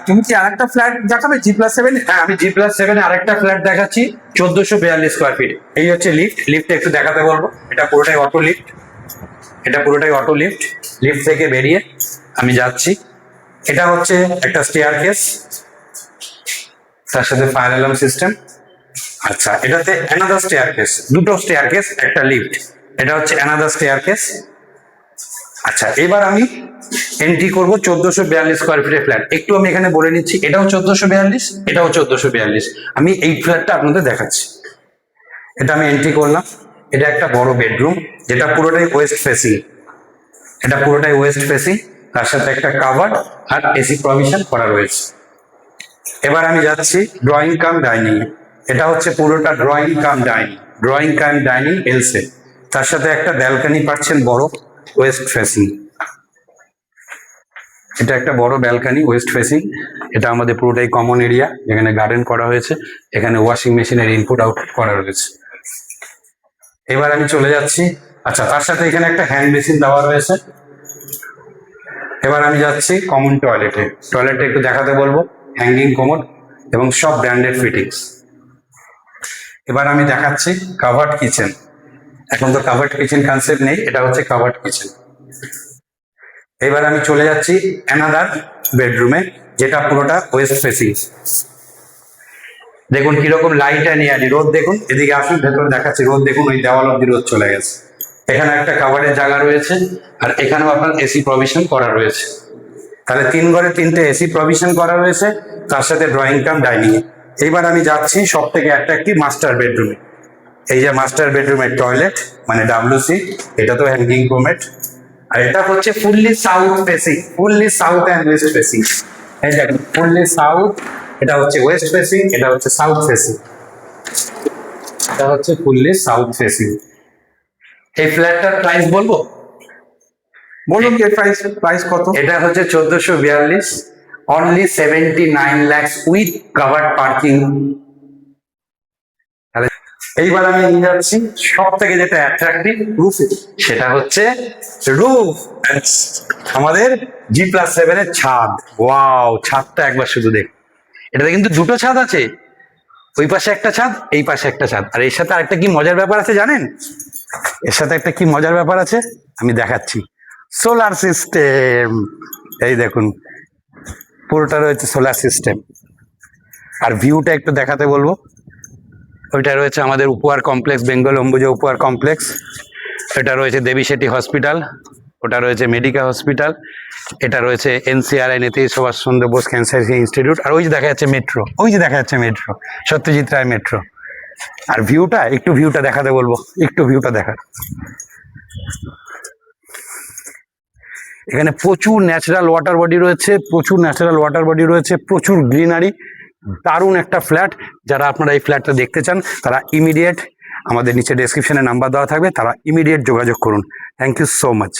তুমি কি আরেকটা ফ্ল্যাট দেখাবে G+7? হ্যাঁ, আমি G+7 আরেকটা ফ্ল্যাট দেখাচ্ছি, 1442 স্কোয়ার ফিট। এই হচ্ছে লিফট একটু দেখাতে বলবো। এটা পুরোটাই অটো লিফট, লিফট থেকে বেরিয়ে আমি যাচ্ছি। এটা হচ্ছে একটা স্টেয়ার কেস, তার সাথে ফায়ার অ্যালার্ম সিস্টেম। আচ্ছা, এটাতে অ্যানাদার স্টেয়ার কেস, দুটো স্টেয়ার কেস, একটা লিফট। এটা হচ্ছে অ্যানাদার স্টেয়ার কেস। আচ্ছা, এবার আমি এন্ট্রি করবো 1442 স্কোয়ার ফিটের ফ্ল্যাট। একটু আমি এখানে বলে নিচ্ছি, এটাও 1442, এটাও 1442। আমি এই ফ্ল্যাটটা আপনাদের দেখাচ্ছি। এটা আমি এন্ট্রি করলাম। এটা একটা বড় বেডরুম, যেটা পুরোটাই ওয়েস্ট ফেসিং। তার সাথে একটা কাভার্ড আর এসি প্রভিশন করা রয়েছে। এবার আমি যাচ্ছি ড্রয়িং কাম ডাইনিং। এটা হচ্ছে পুরোটা ড্রয়িং কাম ডাইনিং এলসে। তার সাথে একটা ব্যালকনি পাচ্ছেন বড়, ওয়েস্ট ফেসিং। এটা একটা বড় ব্যালকনি ওয়েস্ট ফেসিং। এটা আমাদের পুরোটাই কমন এরিয়া, যেখানে গার্ডেন করা হয়েছে। এখানে ওয়াশিং মেশিনের ইনপুট আউটপুট করা রয়েছে। এবার আমি চলে যাচ্ছি। আচ্ছা, তার সাথে এখানে একটা হ্যান্ড বেসিন দেওয়া রয়েছে। এবার আমি যাচ্ছি কমন টয়লেটে একটু দেখাতে বলবো। হ্যাঙ্গিং কোমোড এবং সব ব্র্যান্ডেড ফিটিংস। এবার আমি দেখাচ্ছি কাভার্ড কিচেন। এখন তো কাভার্ড কিচেন কনসেপ্ট নেই, এটা হচ্ছে কাভার্ড কিচেন। এবার আমি চলে যাচ্ছি অ্যানাদার বেডরুমে, যেটা পুরোটা ওয়েস্ট ফেসিং। দেখুন কিরকম লাইট নিয়ে আনি। রোদ দেখুন, এদিকে আসুন, ভেতরে দেখাচ্ছি। রোদ দেখুন, ওই দেওয়াল অব্দি রোদ চলে গেছে। এখানে একটা কাভারের জায়গা রয়েছে, আর এখানেও আপনার এসি প্রভিশন করা রয়েছে। তাহলে 3 ঘরে 3টে এসি প্রভিশন করা রয়েছে, তার সাথে ড্রয়িং কাম ডাইনিং। এইবার আমি যাচ্ছি সব থেকে অ্যাট্রাক্টিভ মাস্টার বেডরুমে। এই যে মাস্টার বেডরুমের টয়লেট, মানে WC। এটা তো হ্যাঙ্গিং কোমেট, আর এটা হচ্ছে fully south and West facing. এই দেখুন, ফুললি সাউথ, এটা হচ্ছে ওয়েস্ট ফেসিং, এটা হচ্ছে সাউথ ফেসিং। এটা হচ্ছে ফুললি সাউথ ফেসিং। এই ফ্ল্যাটটার প্রাইস বলবো? বলুন কি প্রাইস কত? এটা হচ্ছে 1442, only 79 lakhs with covered parking. এইবার আমি নিয়ে যাচ্ছি সব থেকে যেটা অ্যাট্রাক্টিভ রুফে, সেটা হচ্ছে রুফ। আমাদের G+7 এর ছাদ। ওয়াও, ছাদটা একবার শুধু দেখ। এটাতে কিন্তু দুটো ছাদ আছে, ওই পাশে একটা ছাদ, এই পাশে একটা ছাদ। আর এর সাথে আরেকটা কি মজার ব্যাপার আছে জানেন? আমি দেখাচ্ছি। Solar system. এই দেখুন, পুরোটা রয়েছে সোলার সিস্টেম। আর ভিউটা একটু দেখাতে বলবো। ওইটা রয়েছে আমাদের উপহার কমপ্লেক্স, বেঙ্গল অম্বুজা উপহার কমপ্লেক্স। এটা রয়েছে দেবী শেঠি হসপিটাল, ওটা রয়েছে মেডিকা হসপিটাল, এটা রয়েছে NCRI Netaji Subhashchandra Bose cancer institute. আর ওই যে দেখা যাচ্ছে মেট্রো, সত্যজিৎ রায় মেট্রো। আর ভিউটা দেখাতে বলবো, একটু ভিউটা দেখা। এখানে প্রচুর ন্যাচারাল ওয়াটার বডি রয়েছে, প্রচুর গ্রিনারি। দারুণ একটা ফ্ল্যাট। যারা আপনারা এই ফ্ল্যাটটা দেখতে চান, তারা ইমিডিয়েট, আমাদের নিচে ডেসক্রিপশনে নাম্বার দেওয়া থাকবে, তারা ইমিডিয়েট যোগাযোগ করুন। Thank you so much.